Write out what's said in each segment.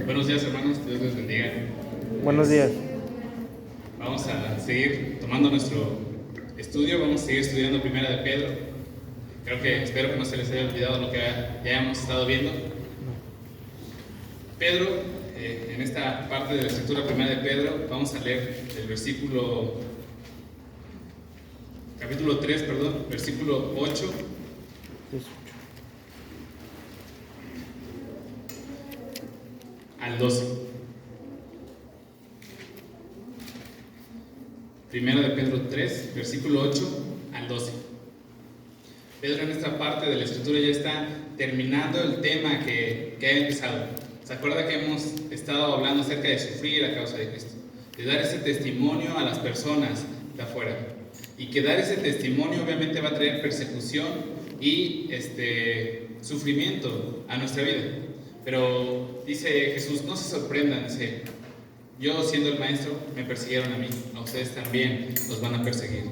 Buenos días, hermanos, Dios les bendiga. Buenos días. Vamos a seguir tomando nuestro estudio, vamos a seguir estudiando Primera de Pedro. Espero que no se les haya olvidado lo que ya hemos estado viendo. Pedro, en esta parte de la escritura Primera de Pedro, vamos a leer el capítulo 3, versículo 8 al 12. Primera de Pedro 3, versículo 8 al 12. Pedro en esta parte de la escritura ya está terminando el tema que ha empezado. ¿Se acuerda que hemos estado hablando acerca de sufrir a causa de Cristo? De dar ese testimonio a las personas de afuera. Y que dar ese testimonio obviamente va a traer persecución y sufrimiento a nuestra vida. Pero dice Jesús, no se sorprendan, dice, yo siendo el maestro me persiguieron a mí, a ustedes también los van a perseguir.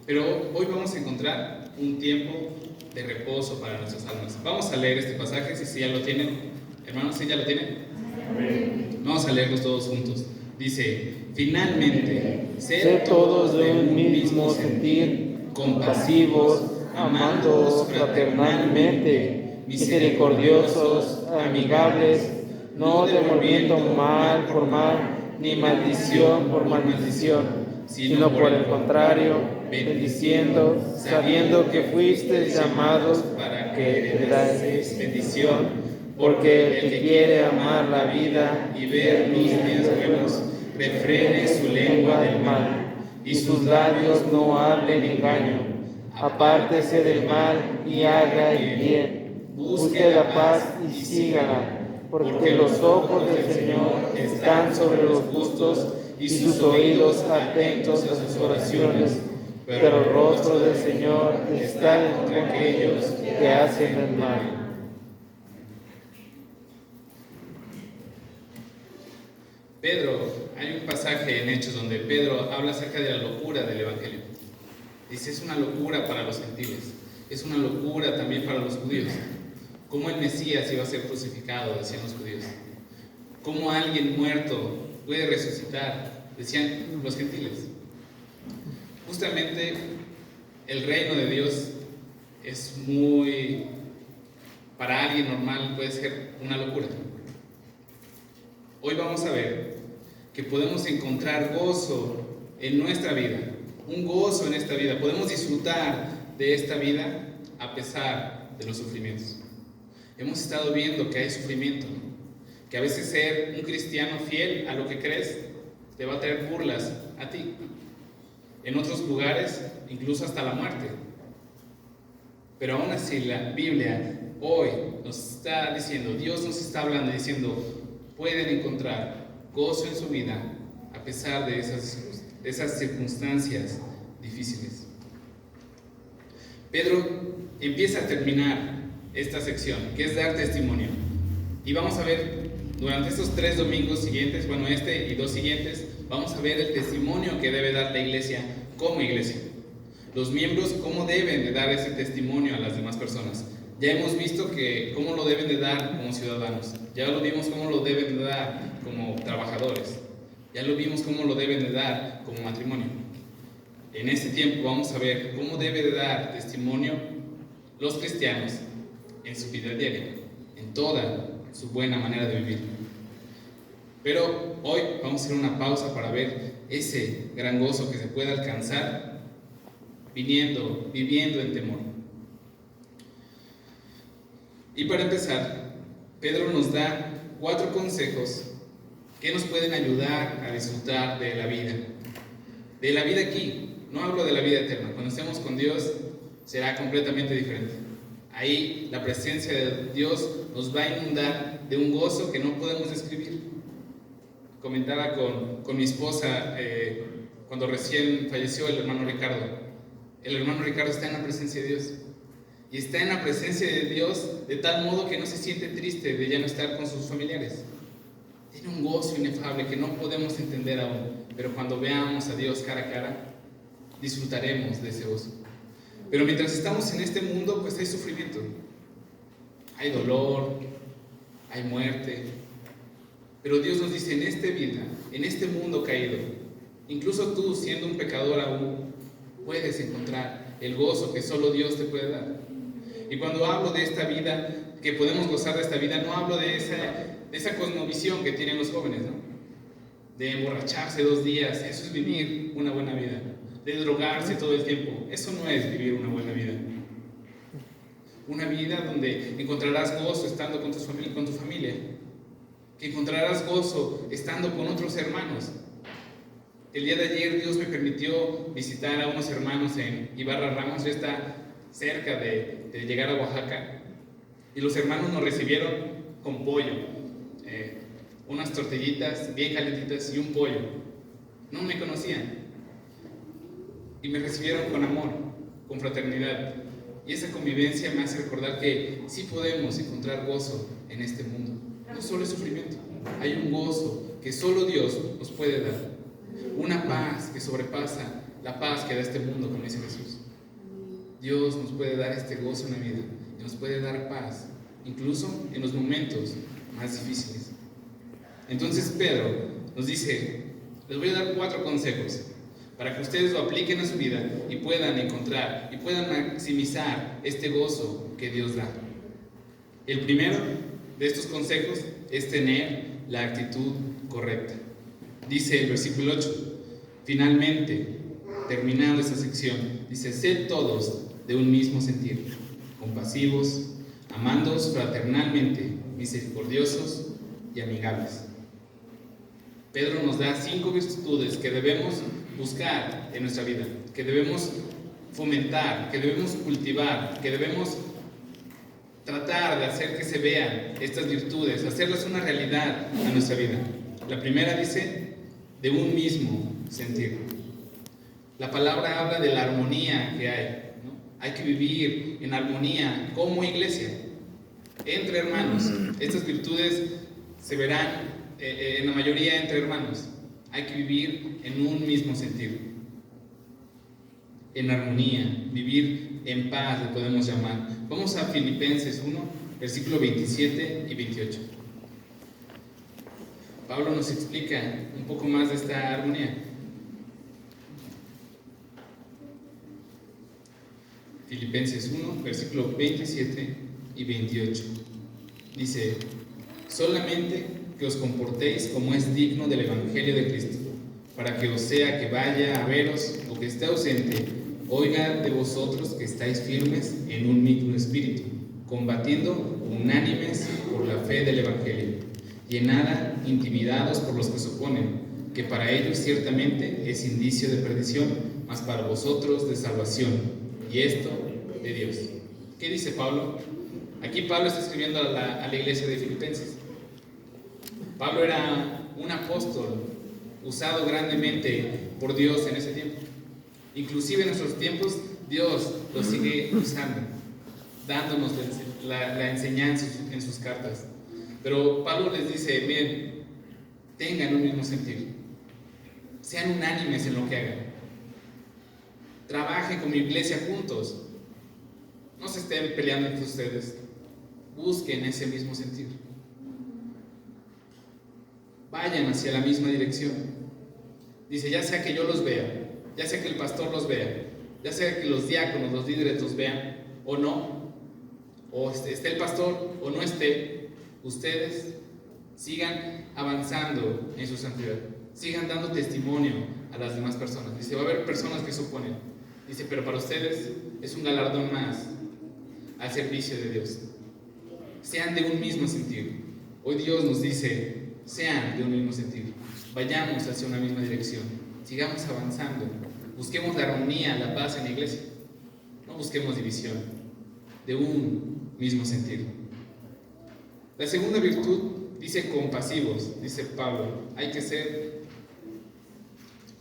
Pero hoy vamos a encontrar un tiempo de reposo para nuestras almas. Vamos a leer este pasaje, si ya lo tienen. Hermanos, ¿sí ya lo tienen? Vamos a leerlos todos juntos. Dice, finalmente, sed todos de un mismo sentir, compasivos, amándoos fraternalmente, misericordiosos, amigables, no devolviendo mal por mal, ni maldición por maldición, sino por el contrario, bendiciendo, sabiendo que fuisteis llamados para que heredáis bendición. Porque el que quiere amar la vida y ver los días buenos, refrene su lengua del mal, y sus labios no hablen engaño. Apártese del mal y haga el bien. Busque la paz y sígala, porque los ojos del Señor están sobre los justos y sus oídos atentos a sus oraciones, pero el rostro del Señor está entre aquellos que hacen el mal. Pedro, hay un pasaje en Hechos donde Pedro habla acerca de la locura del Evangelio. Dice, es una locura para los gentiles, es una locura también para los judíos. ¿Cómo el Mesías iba a ser crucificado? Decían los judíos. ¿Cómo alguien muerto puede resucitar? Decían los gentiles. Justamente el reino de Dios es para alguien normal puede ser una locura. Hoy vamos a ver que podemos encontrar gozo en nuestra vida, un gozo en esta vida. Podemos disfrutar de esta vida a pesar de los sufrimientos. Hemos estado viendo que hay sufrimiento, que a veces ser un cristiano fiel a lo que crees te va a traer burlas a ti. En otros lugares, incluso hasta la muerte. Pero aún así la Biblia hoy nos está diciendo, Dios nos está hablando diciendo, pueden encontrar gozo en su vida a pesar de esas circunstancias difíciles. Pedro empieza a terminar esta sección, que es dar testimonio. Y vamos a ver, durante estos 3 domingos siguientes, y 2 siguientes, vamos a ver el testimonio que debe dar la iglesia como iglesia. Los miembros, cómo deben de dar ese testimonio a las demás personas. Ya hemos visto cómo lo deben de dar como ciudadanos. Ya lo vimos cómo lo deben de dar como trabajadores. Ya lo vimos cómo lo deben de dar como matrimonio. En este tiempo vamos a ver cómo debe de dar testimonio los cristianos en su vida diaria, en toda su buena manera de vivir. Pero hoy vamos a hacer una pausa para ver ese gran gozo que se puede alcanzar viviendo en temor. Y para empezar, Pedro nos da 4 consejos que nos pueden ayudar a disfrutar de la vida. De la vida aquí, no hablo de la vida eterna. Cuando estemos con Dios será completamente diferente. Ahí la presencia de Dios nos va a inundar de un gozo que no podemos describir. Comentaba con mi esposa cuando recién falleció el hermano Ricardo. El hermano Ricardo está en la presencia de Dios. Y está en la presencia de Dios de tal modo que no se siente triste de ya no estar con sus familiares. Tiene un gozo inefable que no podemos entender aún. Pero cuando veamos a Dios cara a cara, disfrutaremos de ese gozo. Pero mientras estamos en este mundo, pues hay sufrimiento. Hay dolor, hay muerte, Pero Dios nos dice, en esta vida, en este mundo caído, incluso tú siendo un pecador aún, puedes encontrar el gozo que solo Dios te puede dar. Y cuando hablo de esta vida, que podemos gozar de esta vida, no hablo de esa cosmovisión que tienen los jóvenes, ¿no? De emborracharse 2 días, eso es vivir una buena vida. De drogarse todo el tiempo, eso no es vivir una buena vida. Una vida donde encontrarás gozo estando con tu familia, que encontrarás gozo estando con otros hermanos. El día de ayer Dios me permitió visitar a unos hermanos en Ibarra Ramos, ya está cerca de llegar a Oaxaca, y los hermanos nos recibieron con pollo, unas tortillitas bien calentitas y un pollo. No me conocían y me recibieron con amor, con fraternidad, y esa convivencia me hace recordar que sí podemos encontrar gozo en este mundo. No solo es sufrimiento, hay un gozo que solo Dios nos puede dar, una paz que sobrepasa la paz que da este mundo, como dice Jesús. Dios nos puede dar este gozo en la vida y nos puede dar paz, incluso en los momentos más difíciles. Entonces Pedro nos dice, les voy a dar 4 consejos para que ustedes lo apliquen a su vida y puedan encontrar y puedan maximizar este gozo que Dios da. El primero de estos consejos es tener la actitud correcta. Dice el versículo 8, finalmente, terminando esta sección, dice, sed todos de un mismo sentir, compasivos, amándoos fraternalmente, misericordiosos y amigables. Pedro nos da 5 virtudes que debemos buscar en nuestra vida, que debemos fomentar, que debemos cultivar, que debemos tratar de hacer que se vean estas virtudes, hacerlas una realidad a nuestra vida. La primera dice, de un mismo sentir. La palabra habla de la armonía que hay, ¿no? Hay que vivir en armonía como iglesia, entre hermanos. Estas virtudes se verán en la mayoría entre hermanos. Hay que vivir en un mismo sentir, en armonía, vivir en paz, le podemos llamar. Vamos a Filipenses 1, versículo 27 y 28. Pablo nos explica un poco más de esta armonía. Filipenses 1, versículo 27 y 28. Dice, solamente que os comportéis como es digno del Evangelio de Cristo, para que os sea que vaya a veros o que esté ausente, oiga de vosotros que estáis firmes en un mismo espíritu, combatiendo unánimes por la fe del Evangelio, y en nada intimidados por los que se oponen, que para ellos ciertamente es indicio de perdición, mas para vosotros de salvación, y esto de Dios. ¿Qué dice Pablo? Aquí Pablo está escribiendo a la iglesia de Filipenses. Pablo era un apóstol usado grandemente por Dios en ese tiempo. Inclusive en nuestros tiempos Dios lo sigue usando, dándonos la enseñanza en sus cartas. Pero Pablo les dice, miren, tengan un mismo sentir, sean unánimes en lo que hagan, trabajen como iglesia juntos, no se estén peleando entre ustedes, busquen ese mismo sentir, vayan hacia la misma dirección. Dice, ya sea que yo los vea, ya sea que el pastor los vea, ya sea que los diáconos, los líderes los vean o no, o esté el pastor o no esté, ustedes sigan avanzando en su santidad, sigan dando testimonio a las demás personas. Dice, va a haber personas que se oponen, dice, pero para ustedes es un galardón más al servicio de Dios. Sean de un mismo sentir. Hoy Dios nos dice, sean de un mismo sentir, vayamos hacia una misma dirección, sigamos avanzando, busquemos la armonía, la paz en la iglesia, no busquemos división, de un mismo sentir. La segunda virtud dice compasivos, dice Pablo, hay que ser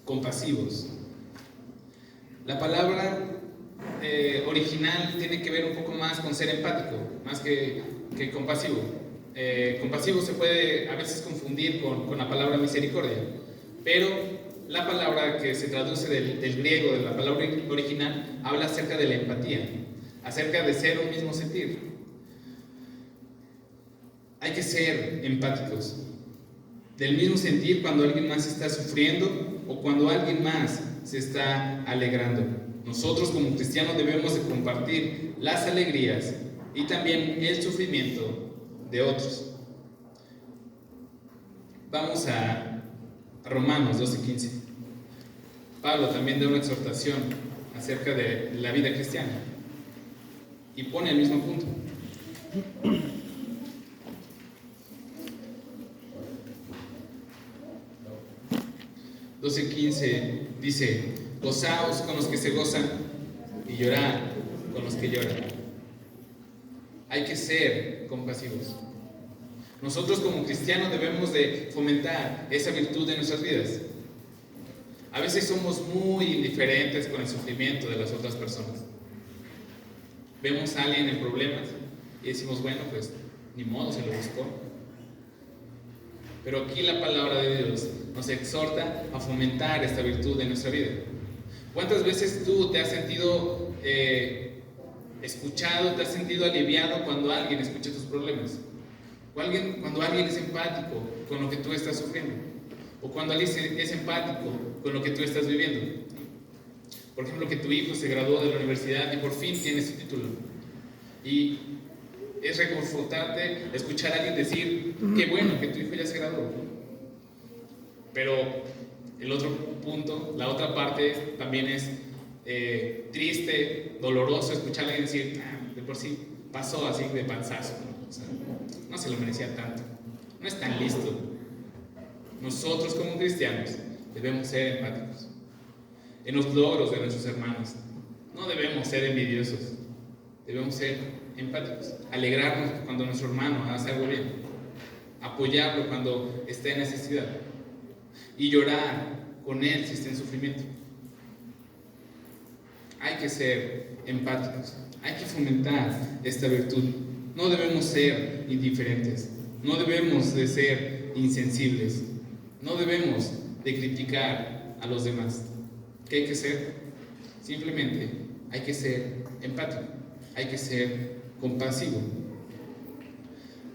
compasivos. La palabra original tiene que ver un poco más con ser empático, más que compasivo. Compasivo se puede a veces confundir con la palabra misericordia, pero la palabra que se traduce del griego, de la palabra original, habla acerca de la empatía, acerca de ser un mismo sentir. Hay que ser empáticos. del mismo sentir cuando alguien más está sufriendo o cuando alguien más se está alegrando. Nosotros como cristianos debemos de compartir las alegrías y también el sufrimiento de otros. Vamos a Romanos 12:15. Pablo también da una exhortación acerca de la vida cristiana y pone el mismo punto. 12:15 dice: gozaos con los que se gozan y llorad con los que lloran. Hay que ser compasivos. Nosotros como cristianos debemos de fomentar esa virtud en nuestras vidas. A veces somos muy indiferentes con el sufrimiento de las otras personas. Vemos a alguien en problemas y decimos, bueno, pues ni modo, se lo buscó. Pero aquí la palabra de Dios nos exhorta a fomentar esta virtud en nuestra vida. ¿Cuántas veces tú te has sentido escuchado, te has sentido aliviado cuando alguien escucha tus problemas? Cuando alguien es empático con lo que tú estás sufriendo, o cuando alguien es empático con lo que tú estás viviendo. Por ejemplo, que tu hijo se graduó de la universidad y por fin tiene su título. Y es reconfortante escuchar a alguien decir, qué bueno que tu hijo ya se graduó. Pero el otro punto, la otra parte también es triste, doloroso escuchar a alguien decir, de por sí pasó así de panzazo, ¿no? O sea, no se lo merecía tanto, no es tan listo. Nosotros como cristianos debemos ser empáticos en los logros de nuestros hermanos. No debemos ser envidiosos, debemos ser empáticos, alegrarnos cuando nuestro hermano hace algo bien, apoyarlo cuando esté en necesidad y llorar con él si está en sufrimiento. Hay que ser empáticos, hay que fomentar esta virtud. No debemos ser indiferentes, no debemos de ser insensibles, no debemos de criticar a los demás. ¿Qué hay que ser? Simplemente hay que ser empático, hay que ser compasivo.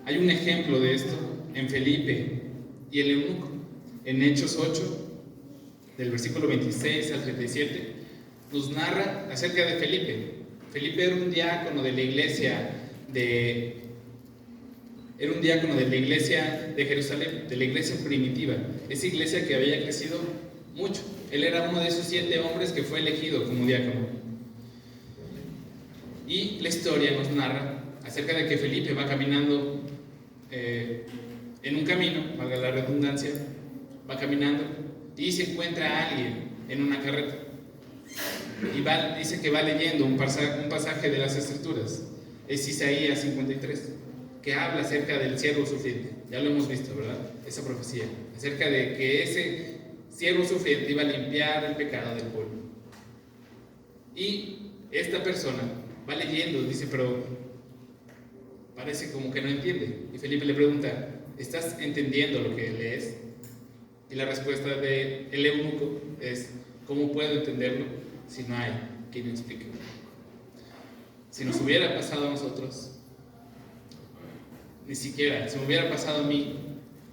Hay un ejemplo de esto en Felipe y el eunuco. En Hechos 8, del versículo 26 al 37, nos narra acerca de Felipe. Felipe era un diácono de la iglesia de Jerusalén, de la iglesia primitiva, esa iglesia que había crecido mucho. Él era uno de esos 7 hombres que fue elegido como diácono. Y la historia nos narra acerca de que Felipe va caminando en un camino, valga la redundancia, va caminando y se encuentra a alguien en una carreta. Y dice que va leyendo un pasaje de las Escrituras. Es Isaías 53, que habla acerca del siervo sufriente. Ya lo hemos visto, ¿verdad? Esa profecía, acerca de que ese siervo sufriente iba a limpiar el pecado del pueblo. Y esta persona va leyendo, dice, pero parece como que no entiende. Y Felipe le pregunta, ¿estás entendiendo lo que lees? Y la respuesta del eunuco es, ¿cómo puedo entenderlo si no hay quien me explique? Si nos hubiera pasado a nosotros, ni siquiera, si me hubiera pasado a mí,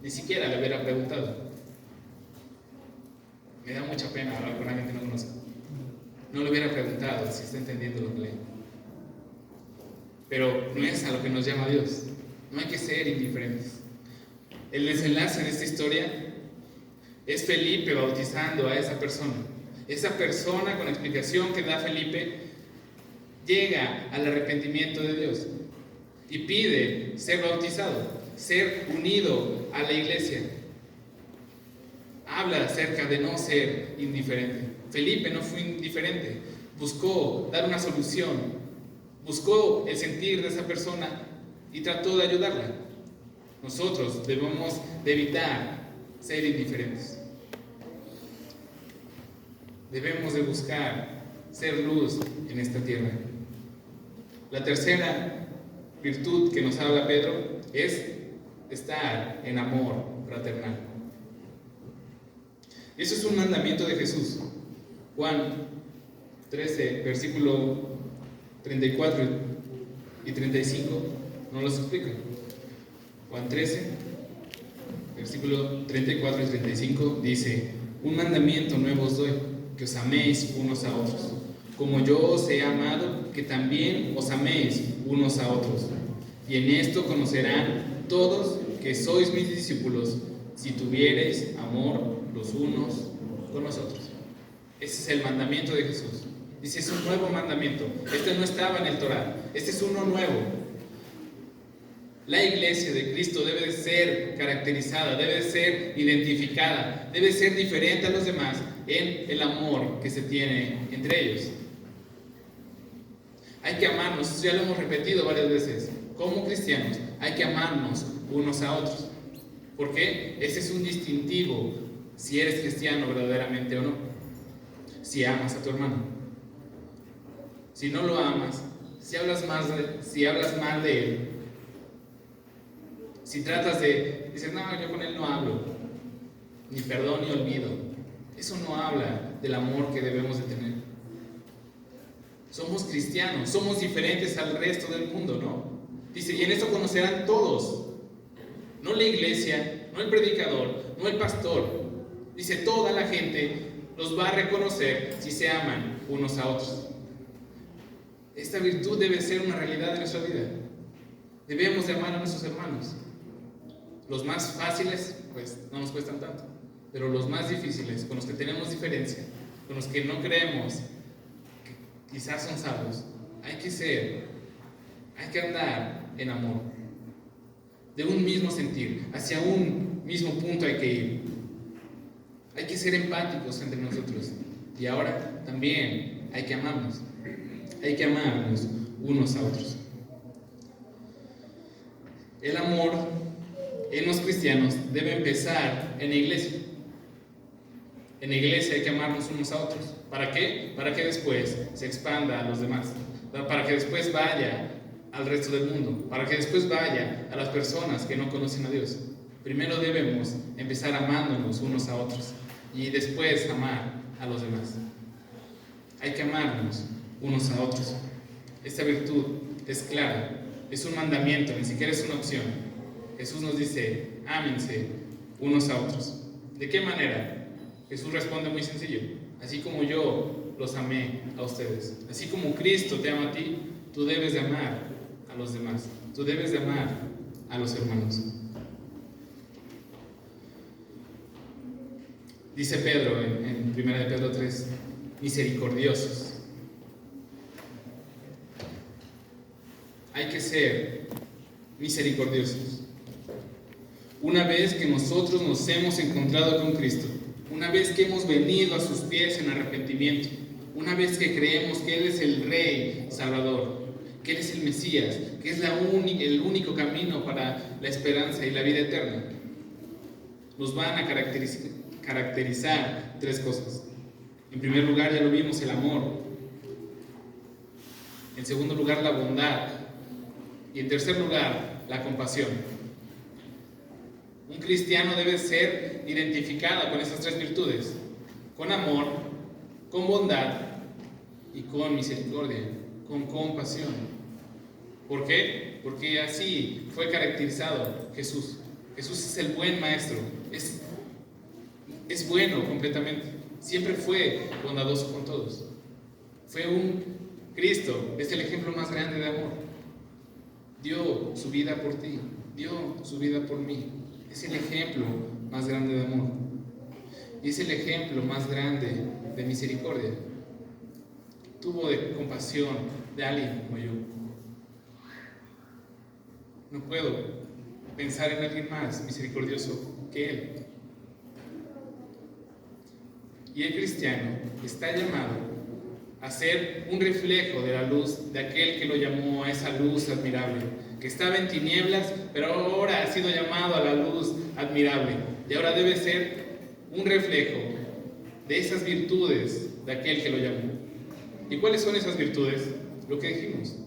ni siquiera le hubiera preguntado. Me da mucha pena hablar con alguien que no conozco. No le hubiera preguntado si está entendiendo lo que lee. Pero no es a lo que nos llama Dios. No hay que ser indiferentes. El desenlace de esta historia es Felipe bautizando a esa persona. Esa persona, con la explicación que da Felipe, llega al arrepentimiento de Dios y pide ser bautizado, ser unido a la iglesia. Habla acerca de no ser indiferente. Felipe no fue indiferente, buscó dar una solución, buscó el sentir de esa persona y trató de ayudarla. Nosotros debemos de evitar ser indiferentes. Debemos de buscar ser luz en esta tierra. La tercera virtud que nos habla Pedro es estar en amor fraternal. Eso es un mandamiento de Jesús. Juan 13, versículo 34 y 35 nos los explica. Juan 13, versículo 34 y 35 dice: un mandamiento nuevo os doy, que os améis unos a otros. Como yo os he amado, que también os améis unos a otros. Y en esto conocerán todos que sois mis discípulos, si tuviereis amor los unos con los otros. Ese es el mandamiento de Jesús. Dice, es un nuevo mandamiento. Este no estaba en el Torá, este es uno nuevo. La iglesia de Cristo debe de ser caracterizada, debe de ser identificada, debe ser diferente a los demás en el amor que se tiene entre ellos. Hay que amarnos, ya lo hemos repetido varias veces. Como cristianos, hay que amarnos unos a otros. ¿Por qué? Ese es un distintivo si eres cristiano verdaderamente o no. Si amas a tu hermano. Si no lo amas, si hablas mal de él, si tratas de decir, no, yo con él no hablo, ni perdón ni olvido, eso no habla del amor que debemos de tener. Somos cristianos, somos diferentes al resto del mundo, ¿no? Dice, y en esto conocerán todos, no la iglesia, no el predicador, no el pastor. Dice, toda la gente los va a reconocer si se aman unos a otros. Esta virtud debe ser una realidad de nuestra vida. Debemos de amar a nuestros hermanos. Los más fáciles, pues no nos cuestan tanto, pero los más difíciles, con los que tenemos diferencia, con los que no creemos que quizás son salvos, hay que andar en amor, de un mismo sentir, hacia un mismo punto hay que ir. Hay que ser empáticos entre nosotros. Y ahora también hay que amarnos unos a otros. El amor en los cristianos debe empezar en la iglesia. En la iglesia hay que amarnos unos a otros. ¿Para qué? Para que después se expanda a los demás. Para que después vaya al resto del mundo. Para que después vaya a las personas que no conocen a Dios. Primero debemos empezar amándonos unos a otros. Y después amar a los demás. Hay que amarnos unos a otros. Esta virtud es clara. Es un mandamiento, ni siquiera es una opción. Jesús nos dice, ámense unos a otros. ¿De qué manera? Jesús responde muy sencillo. Así como yo los amé a ustedes. Así como Cristo te ama a ti, tú debes de amar a los demás. Tú debes de amar a los hermanos. Dice Pedro en 1 de Pedro 3, misericordiosos. Hay que ser misericordiosos. Una vez que nosotros nos hemos encontrado con Cristo, una vez que hemos venido a sus pies en arrepentimiento, una vez que creemos que Él es el Rey Salvador, que Él es el Mesías, que es el único camino para la esperanza y la vida eterna, nos van a caracterizar tres cosas. En primer lugar, ya lo vimos, el amor. En segundo lugar, la bondad. Y en tercer lugar, la compasión. Un cristiano debe ser identificado con esas tres virtudes: con amor, con bondad y con misericordia, con compasión. ¿Por qué? Porque así fue caracterizado Jesús. Jesús es el buen maestro, es bueno completamente, siempre fue bondadoso con todos. Fue un Cristo, es el ejemplo más grande de amor. Dio su vida por ti, dio su vida por mí. Es el ejemplo más grande de amor. Y es el ejemplo más grande de misericordia. Tuvo de compasión de alguien como yo. No puedo pensar en alguien más misericordioso que Él. Y el cristiano está llamado a ser un reflejo de la luz de aquel que lo llamó a esa luz admirable, que estaba en tinieblas, pero ahora ha sido llamado a la luz admirable. Y ahora debe ser un reflejo de esas virtudes de aquel que lo llamó. ¿Y cuáles son esas virtudes? Lo que dijimos: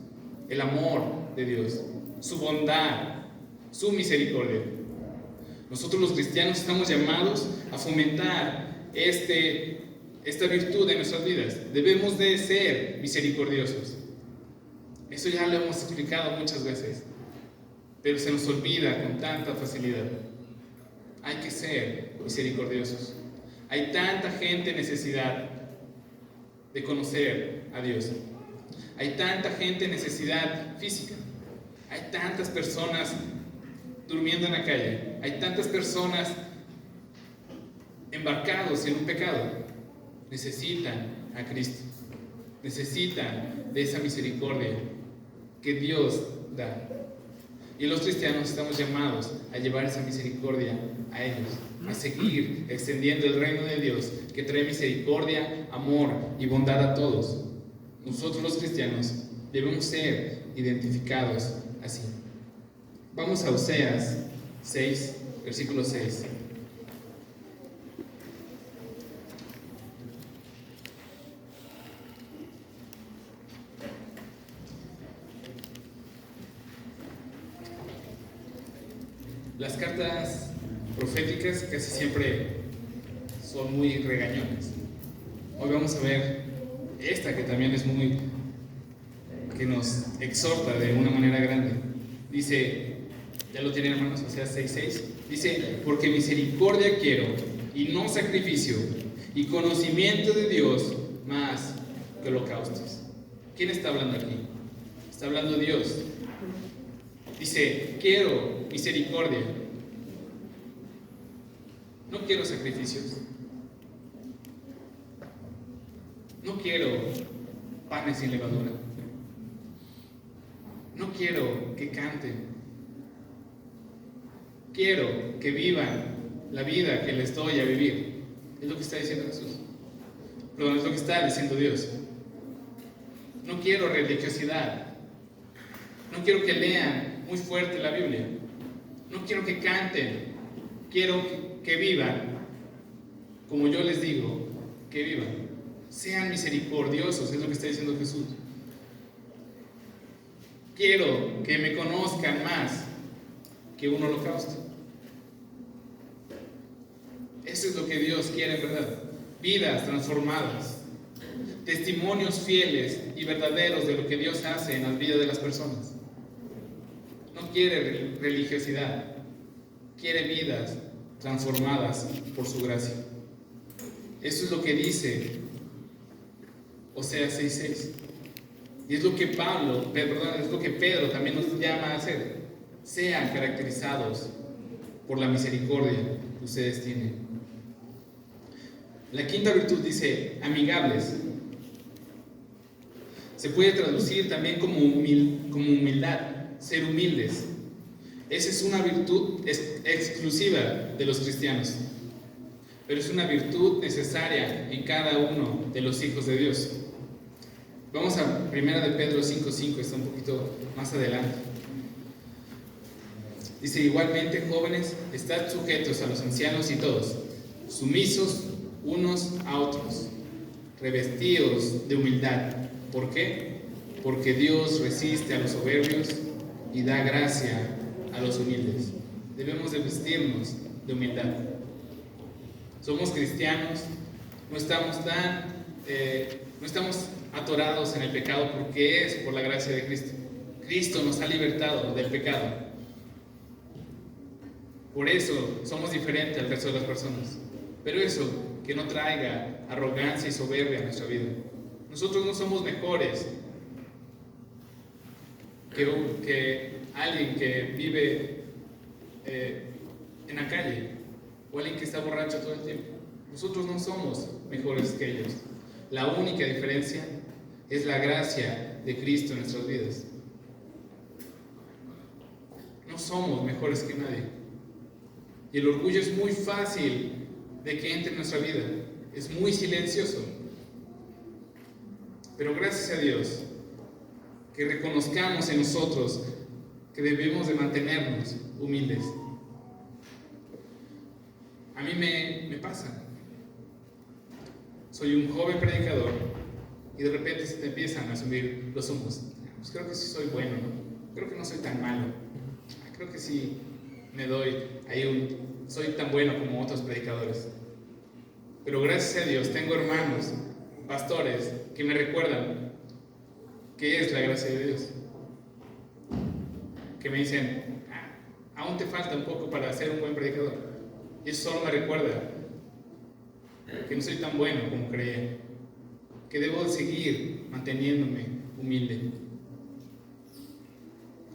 el amor de Dios, su bondad, su misericordia. Nosotros los cristianos estamos llamados a fomentar esta virtud en nuestras vidas. Debemos de ser misericordiosos. Eso ya lo hemos explicado muchas veces, pero se nos olvida con tanta facilidad. Hay que ser misericordiosos. Hay tanta gente en necesidad de conocer a Dios. Hay tanta gente en necesidad física. Hay tantas personas durmiendo en la calle. Hay tantas personas embarcados en un pecado. Necesitan a Cristo. Necesitan de esa misericordia que Dios da. Y los cristianos estamos llamados a llevar esa misericordia a ellos, a seguir extendiendo el reino de Dios, que trae misericordia, amor y bondad a todos. Nosotros los cristianos debemos ser identificados así. Vamos a Oseas 6, versículo 6. Las cartas proféticas casi siempre son muy regañonas. Hoy vamos a ver esta que también es que nos exhorta de una manera grande. Dice, ya lo tienen hermanos, Oseas 6:6. Dice, porque misericordia quiero y no sacrificio, y conocimiento de Dios más que holocaustos. ¿Quién está hablando aquí? Está hablando Dios. Dice, quiero misericordia. No quiero sacrificios. No quiero panes sin levadura. No quiero que canten. Quiero que vivan la vida que les doy a vivir. Es lo que está diciendo Jesús. Perdón, es lo que está diciendo Dios. No quiero religiosidad. No quiero que lean muy fuerte la Biblia. No quiero que canten. Quiero que vivan como yo les digo que vivan. Sean misericordiosos, es lo que está diciendo Jesús. Quiero que me conozcan más que un holocausto. Eso es lo que Dios quiere en verdad. Vidas transformadas. Testimonios fieles y verdaderos de lo que Dios hace en las vidas de las personas. No quiere religiosidad. Quiere vidas transformadas por su gracia. Eso es lo que dice Oseas 6:6. Y es lo que es lo que Pedro también nos llama a hacer. Sean caracterizados por la misericordia que ustedes tienen. La quinta virtud dice amigables. Se puede traducir también como humildad, ser humildes. Esa es una virtud exclusiva de los cristianos, pero es una virtud necesaria en cada uno de los hijos de Dios. Vamos a 1 de Pedro 5:5, está un poquito más adelante. Dice, igualmente, jóvenes, estad sujetos a los ancianos y todos, sumisos unos a otros, revestidos de humildad. ¿Por qué? Porque Dios resiste a los soberbios y da gracia a los humildes. Debemos de vestirnos de humildad. Somos cristianos, no estamos atorados en el pecado porque es por la gracia de Cristo. Cristo nos ha libertado del pecado. Por eso somos diferentes al resto de las personas. Pero eso que no traiga arrogancia y soberbia a nuestra vida. Nosotros no somos mejores que alguien que vive en la calle o alguien que está borracho todo el tiempo. Nosotros no somos mejores que ellos. La única diferencia es la gracia de Cristo en nuestras vidas. No somos mejores que nadie. Y el orgullo es muy fácil de que entre en nuestra vida. Es muy silencioso. Pero gracias a Dios que reconozcamos en nosotros que debemos de mantenernos humildes. A mí me pasa. Soy un joven predicador y de repente se te empiezan a subir los humos. Pues creo que sí soy bueno, ¿no? Creo que no soy tan malo. Creo que sí me doy ahí soy tan bueno como otros predicadores. Pero gracias a Dios tengo hermanos, pastores, que me recuerdan qué es la gracia de Dios. Que me dicen, aún te falta un poco para ser un buen predicador. Y eso solo me recuerda que no soy tan bueno como creía, que debo seguir manteniéndome humilde.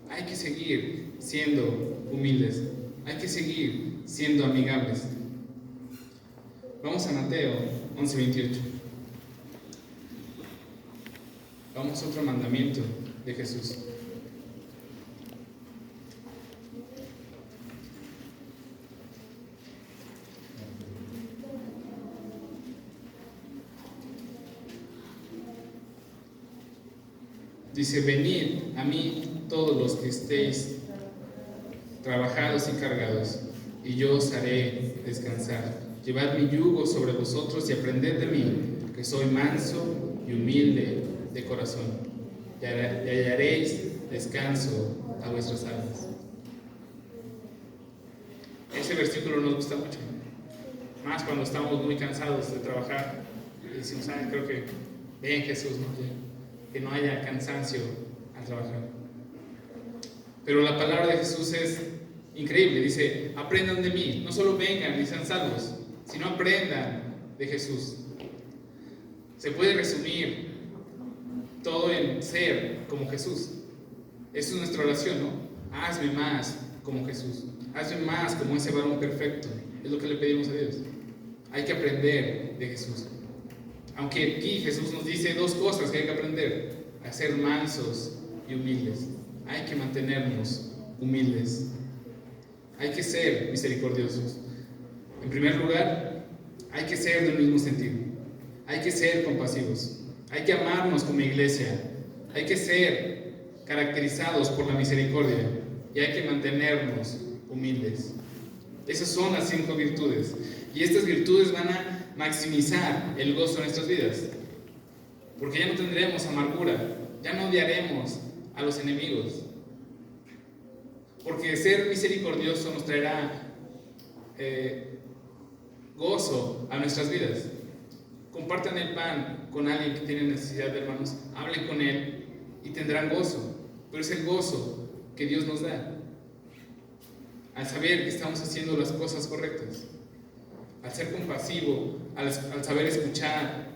Hay que seguir siendo humildes, hay que seguir siendo amigables. Vamos a Mateo 11:28. Vamos a otro mandamiento de Jesús. Dice: venid a mí todos los que estéis trabajados y cargados, y yo os haré descansar. Llevad mi yugo sobre vosotros y aprended de mí, que soy manso y humilde de corazón, y hallaréis descanso a vuestras almas. Ese versículo nos gusta mucho, más cuando estamos muy cansados de trabajar y decimos: creo que ven Jesús, ¿no? Que no haya cansancio al trabajar. Pero la palabra de Jesús es increíble. Dice: aprendan de mí. No solo vengan y sean salvos, sino aprendan de Jesús. Se puede resumir todo en ser como Jesús. Esa es nuestra oración, ¿no? Hazme más como Jesús. Hazme más como ese varón perfecto. Es lo que le pedimos a Dios. Hay que aprender de Jesús. Aunque aquí Jesús nos dice dos cosas que hay que aprender: a ser mansos y humildes. Hay que mantenernos humildes. Hay que ser misericordiosos. En primer lugar, hay que ser del mismo sentido. Hay que ser compasivos. Hay que amarnos como iglesia. Hay que ser caracterizados por la misericordia. Y hay que mantenernos humildes. Esas son las 5 virtudes. Y estas virtudes van a maximizar el gozo en nuestras vidas, porque ya no tendremos amargura, ya no odiaremos a los enemigos, porque ser misericordioso nos traerá gozo a nuestras vidas. Compartan el pan con alguien que tiene necesidad, hermanos, hablen con él y tendrán gozo, pero es el gozo que Dios nos da al saber que estamos haciendo las cosas correctas, al ser compasivo, al saber escuchar,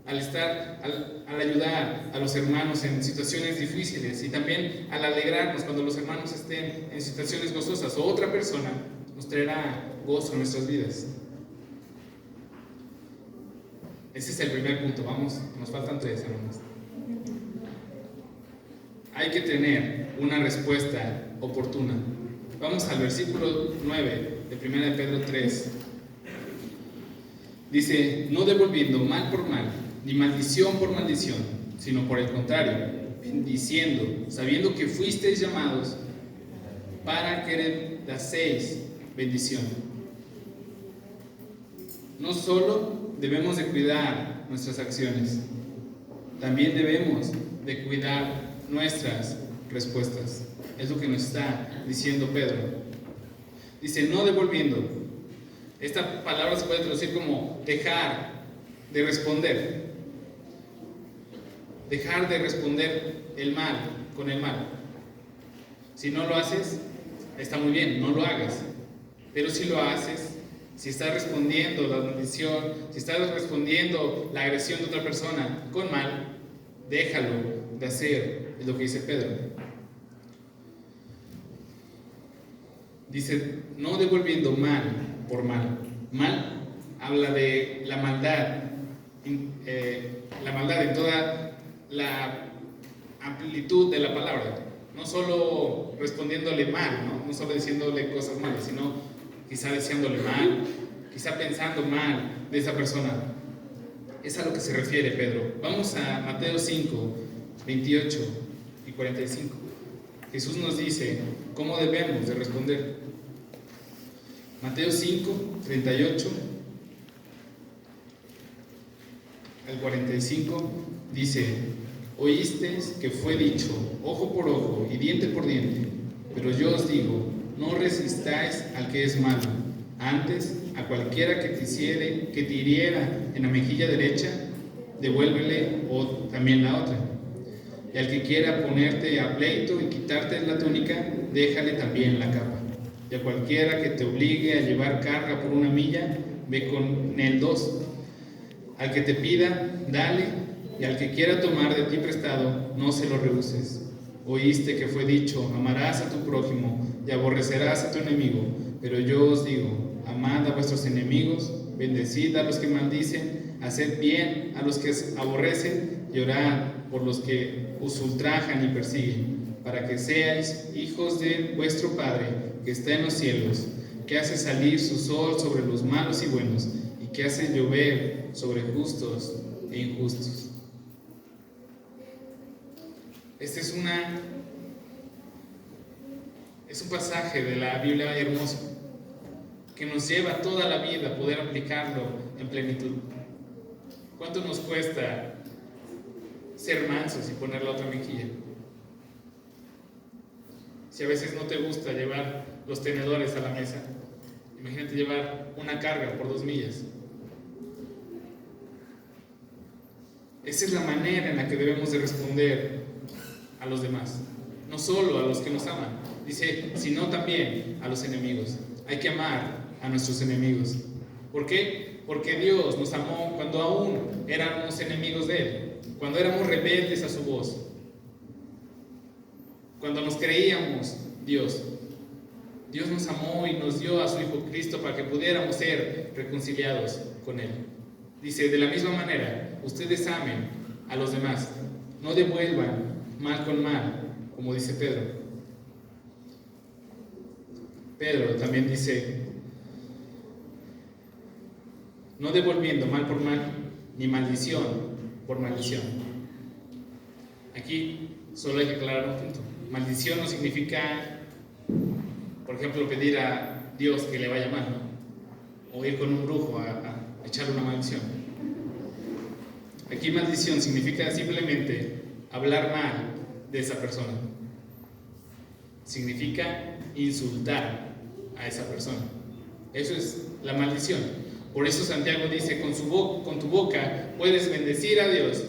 al ayudar a los hermanos en situaciones difíciles, y también al alegrarnos cuando los hermanos estén en situaciones gozosas, o otra persona nos traerá gozo en nuestras vidas. Ese es el primer punto. Vamos, nos faltan 3, hermanos. Hay que tener una respuesta oportuna. Vamos al versículo 9 de 1 de Pedro 3. Dice: no devolviendo mal por mal, ni maldición por maldición, sino por el contrario, bendiciendo, sabiendo que fuisteis llamados para que heredaseis bendición. No solo debemos de cuidar nuestras acciones, también debemos de cuidar nuestras respuestas. Es lo que nos está diciendo Pedro. Dice: no devolviendo. Esta palabra se puede traducir como dejar de responder. Dejar de responder el mal con el mal. Si no lo haces, está muy bien, no lo hagas. Pero si lo haces, si estás respondiendo la maldición, si estás respondiendo la agresión de otra persona con mal, déjalo de hacer. Es lo que dice Pedro. Dice: no devolviendo mal por mal. Mal habla de la maldad en toda la amplitud de la palabra. No solo respondiéndole mal, no solo diciéndole cosas malas, sino quizá deseándole mal, quizá pensando mal de esa persona. Es a lo que se refiere Pedro. Vamos a Mateo 5, 28 y 45. Jesús nos dice cómo debemos de responder. Mateo 5, 38 al 45 dice: oísteis que fue dicho ojo por ojo y diente por diente, pero yo os digo, no resistáis al que es malo. Antes, a cualquiera que te hiriera en la mejilla derecha, devuélvele también la otra. Y al que quiera ponerte a pleito y quitarte la túnica, déjale también la capa. Y a cualquiera que te obligue a llevar carga por 1 milla, ve con él 2. Al que te pida, dale, y al que quiera tomar de ti prestado, no se lo rehuses. Oíste que fue dicho: amarás a tu prójimo y aborrecerás a tu enemigo. Pero yo os digo: amad a vuestros enemigos, bendecid a los que maldicen, haced bien a los que aborrecen, y orad por los que os ultrajan y persiguen, para que seáis hijos de vuestro Padre que está en los cielos, que hace salir su sol sobre los malos y buenos, y que hace llover sobre justos e injustos. Este es un pasaje de la Biblia hermoso que nos lleva toda la vida a poder aplicarlo en plenitud. ¿Cuánto nos cuesta ser mansos y poner la otra mejilla? Si a veces no te gusta llevar los tenedores a la mesa, imagínate llevar una carga por 2 millas. Esa es la manera en la que debemos de responder a los demás, no solo a los que nos aman, dice, sino también a los enemigos. Hay que amar a nuestros enemigos. ¿Por qué? Porque Dios nos amó cuando aún éramos enemigos de Él, cuando éramos rebeldes a su voz, cuando nos creíamos Dios. Dios nos amó y nos dio a su Hijo Cristo para que pudiéramos ser reconciliados con Él. Dice, de la misma manera, ustedes amen a los demás, no devuelvan mal con mal, como dice Pedro. Pedro también dice, no devolviendo mal por mal, ni maldición por maldición. Aquí solo hay que aclarar un punto. Maldición no significa, por ejemplo, pedir a Dios que le vaya mal, ¿no? O ir con un brujo a echarle una maldición. Aquí maldición significa simplemente hablar mal de esa persona. Significa insultar a esa persona. Eso es la maldición. Por eso Santiago dice, con tu boca puedes bendecir a Dios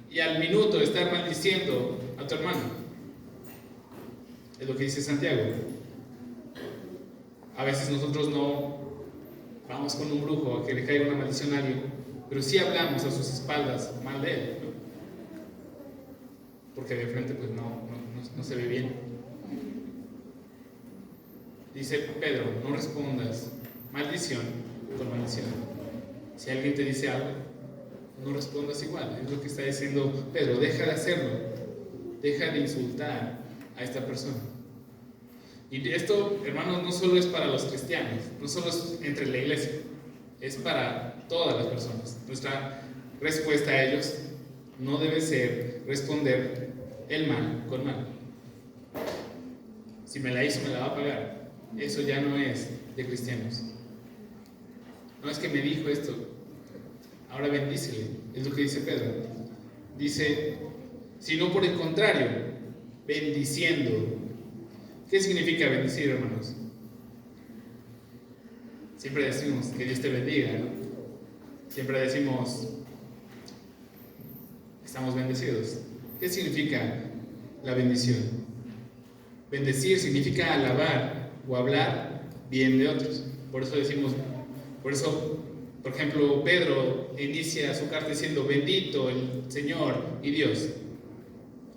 y al minuto estar maldiciendo a tu hermano. Es lo que dice Santiago. A veces nosotros no vamos con un brujo a que le caiga una maldición a alguien, pero sí hablamos a sus espaldas mal de él, ¿no? Porque de frente pues no se ve bien. Dice Pedro, no respondas maldición con maldición. Si alguien te dice algo, no respondas igual. Es lo que está diciendo Pedro, deja de hacerlo, deja de insultar a esta persona. Y esto, hermanos, no solo es para los cristianos, no solo es entre la iglesia, es para todas las personas. Nuestra respuesta a ellos no debe ser responder el mal con mal. Si me la hizo, me la va a pagar. Eso ya no es de cristianos. No es que me dijo esto, ahora bendícele, es lo que dice Pedro. Dice, sino por el contrario, bendiciendo. ¿Qué significa bendecir, hermanos? Siempre decimos que Dios te bendiga, ¿no? Siempre decimos estamos bendecidos. ¿Qué significa la bendición? Bendecir significa alabar o hablar bien de otros. Por eso, por ejemplo, Pedro inicia su carta diciendo, bendito el Señor y Dios.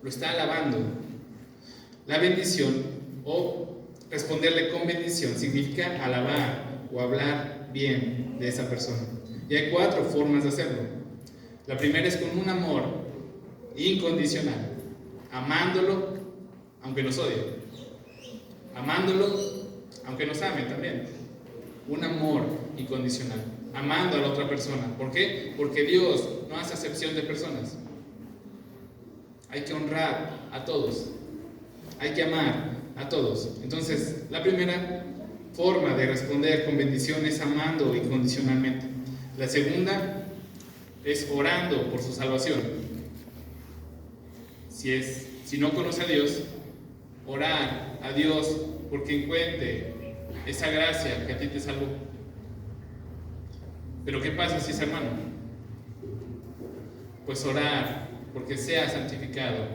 Lo está alabando. La bendición o responderle con bendición significa alabar o hablar bien de esa persona. Y hay 4 formas de hacerlo. La primera es con un amor incondicional, amándolo aunque nos odie, amándolo aunque nos ame también. Un amor incondicional, amando a la otra persona. ¿Por qué? Porque Dios no hace acepción de personas. Hay que honrar a todos, hay que amar a todos. Entonces, la primera forma de responder con bendición es amando incondicionalmente. La segunda es orando por su salvación. Si no conoce a Dios, orar a Dios porque encuentre esa gracia que a ti te salvó. Pero ¿qué pasa si es hermano? Pues orar porque sea santificado,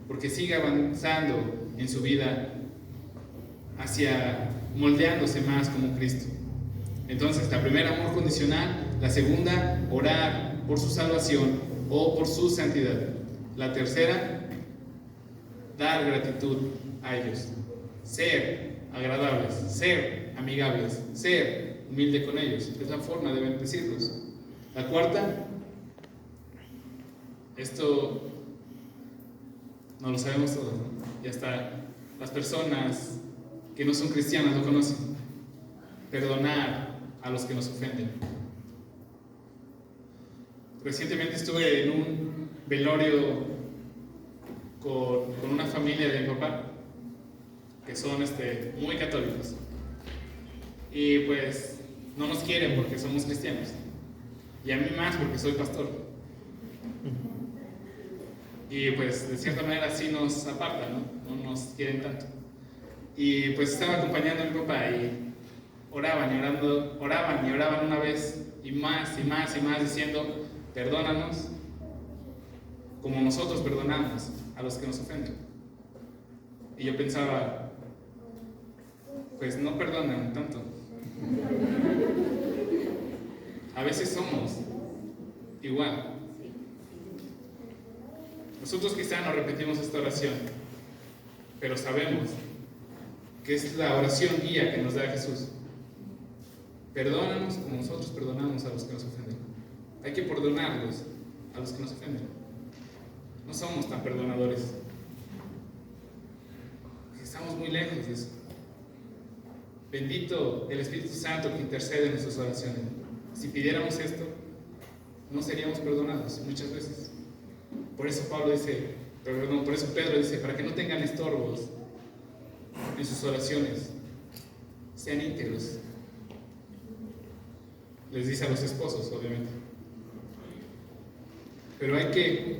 porque siga avanzando en su vida hacia moldeándose más como Cristo. Entonces, la primera, amor condicional. La segunda, orar por su salvación o por su santidad. La tercera, dar gratitud a ellos. Ser agradables, ser amigables, ser humilde con ellos. Es la forma de bendecirlos. La cuarta, esto no lo sabemos todos, ¿no? Y hasta las personas que no son cristianas lo conocen. Perdonar a los que nos ofenden. Recientemente estuve en un velorio con una familia de mi papá, que son muy católicos, y pues no nos quieren porque somos cristianos, y a mí más porque soy pastor, y pues de cierta manera sí nos apartan, ¿no? No nos quieren tanto. Y pues estaba acompañando a mi papá y oraban y oraban una vez y más y más y más, diciendo: perdónanos como nosotros perdonamos a los que nos ofenden. Y yo pensaba, pues no perdonan tanto. A veces somos igual. Nosotros quizá no repetimos esta oración, pero sabemos que es la oración guía que nos da Jesús. Perdónanos como nosotros perdonamos a los que nos ofenden. Hay que perdonarlos a los que nos ofenden. No somos tan perdonadores. Estamos muy lejos de eso. Bendito el Espíritu Santo que intercede en nuestras oraciones. Si pidiéramos esto, no seríamos perdonados muchas veces. Por eso Pedro dice, para que no tengan estorbos en sus oraciones, sean íntegros. Les dice a los esposos, obviamente. Pero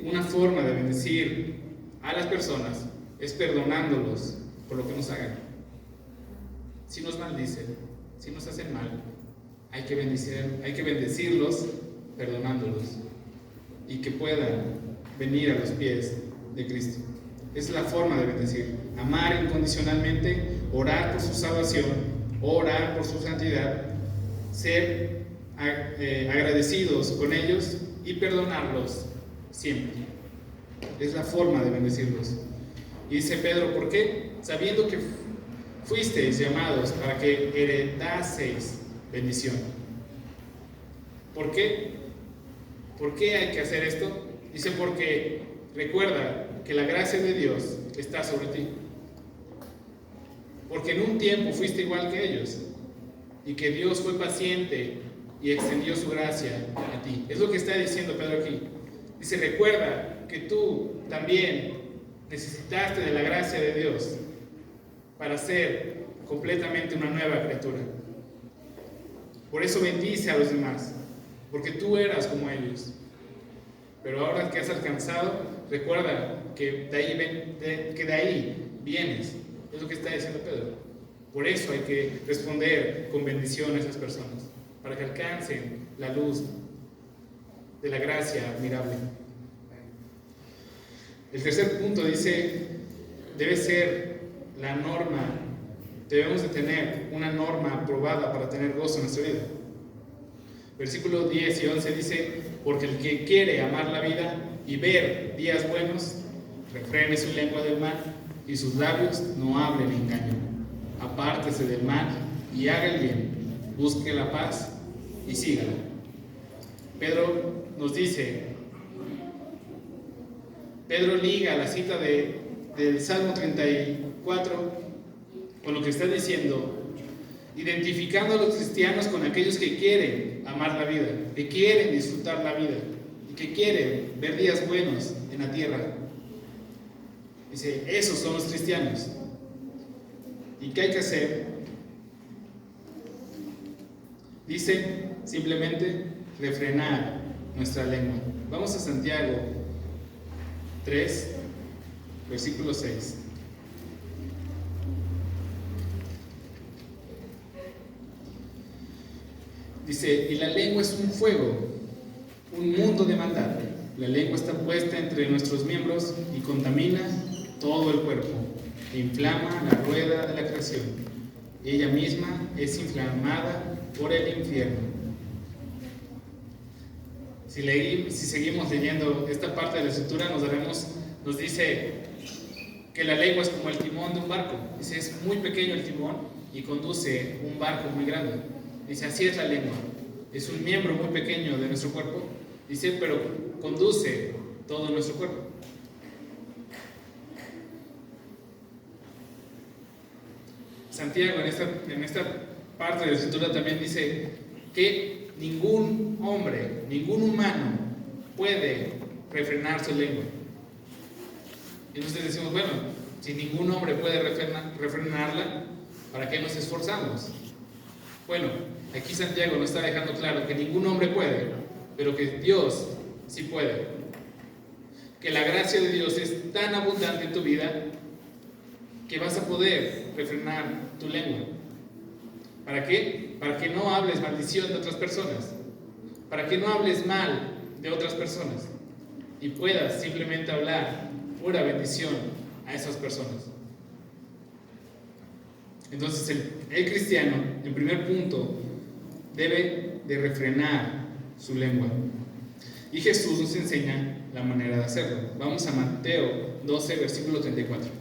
una forma de bendecir a las personas es perdonándolos por lo que nos hagan. Si nos maldicen, si nos hacen mal, hay que bendecirlos perdonándolos, y que puedan venir a los pies de Cristo. Esa es la forma de bendecir. Amar incondicionalmente, orar por su salvación, orar por su santidad, ser agradecidos con ellos y perdonarlos siempre. Es la forma de bendecirlos. Y dice Pedro, ¿por qué? Sabiendo que fuisteis llamados para que heredaseis bendición. ¿Por qué? ¿Por qué hay que hacer esto? Dice, porque recuerda que la gracia de Dios está sobre ti. Porque en un tiempo fuiste igual que ellos, y que Dios fue paciente y extendió su gracia a ti. Es lo que está diciendo Pedro aquí. Dice, recuerda que tú también necesitaste de la gracia de Dios para ser completamente una nueva criatura. Por eso bendice a los demás, porque tú eras como ellos. Pero ahora que has alcanzado, recuerda que de ahí vienes. Es lo que está diciendo Pedro. Por eso hay que responder con bendición a esas personas, para que alcancen la luz de la gracia admirable. El tercer punto dice, debe ser la norma. Debemos de tener una norma aprobada para tener gozo en nuestra vida. Versículos 10 y 11 dice, porque el que quiere amar la vida y ver días buenos, refrene su lengua del mal y sus labios no hablen engaño. Apártese del mal y haga el bien, busque la paz y sígala. Pedro nos dice, Pedro liga la cita del Salmo 34 con lo que está diciendo, identificando a los cristianos con aquellos que quieren amar la vida, que quieren disfrutar la vida y que quieren ver días buenos en la tierra. Dice, esos son los cristianos. ¿Y qué hay que hacer? Dice, simplemente refrenar nuestra lengua. Vamos a Santiago 3, versículo 6. Dice, y la lengua es un fuego, un mundo de maldad. La lengua está puesta entre nuestros miembros y contamina todo el cuerpo. inflama la rueda de la creación. Ella misma es inflamada por el infierno. Si seguimos leyendo esta parte de la escritura, nos dice que la lengua es como el timón de un barco. Dice, es muy pequeño el timón y conduce un barco muy grande. Dice, así es la lengua. Es un miembro muy pequeño de nuestro cuerpo. Dice, pero conduce todo nuestro cuerpo. Santiago en esta parte de la escritura también dice que ningún hombre, ningún humano puede refrenar su lengua. Y nosotros decimos, bueno, si ningún hombre puede refrenarla, ¿para qué nos esforzamos? Bueno, aquí Santiago nos está dejando claro que ningún hombre puede, pero que Dios sí puede. Que la gracia de Dios es tan abundante en tu vida que vas a poder refrenar tu lengua. ¿Para qué? Para que no hables maldición de otras personas, para que no hables mal de otras personas y puedas simplemente hablar pura bendición a esas personas. Entonces el cristiano, en primer punto, debe de refrenar su lengua. Y Jesús nos enseña la manera de hacerlo. Vamos a Mateo 12, versículo 34.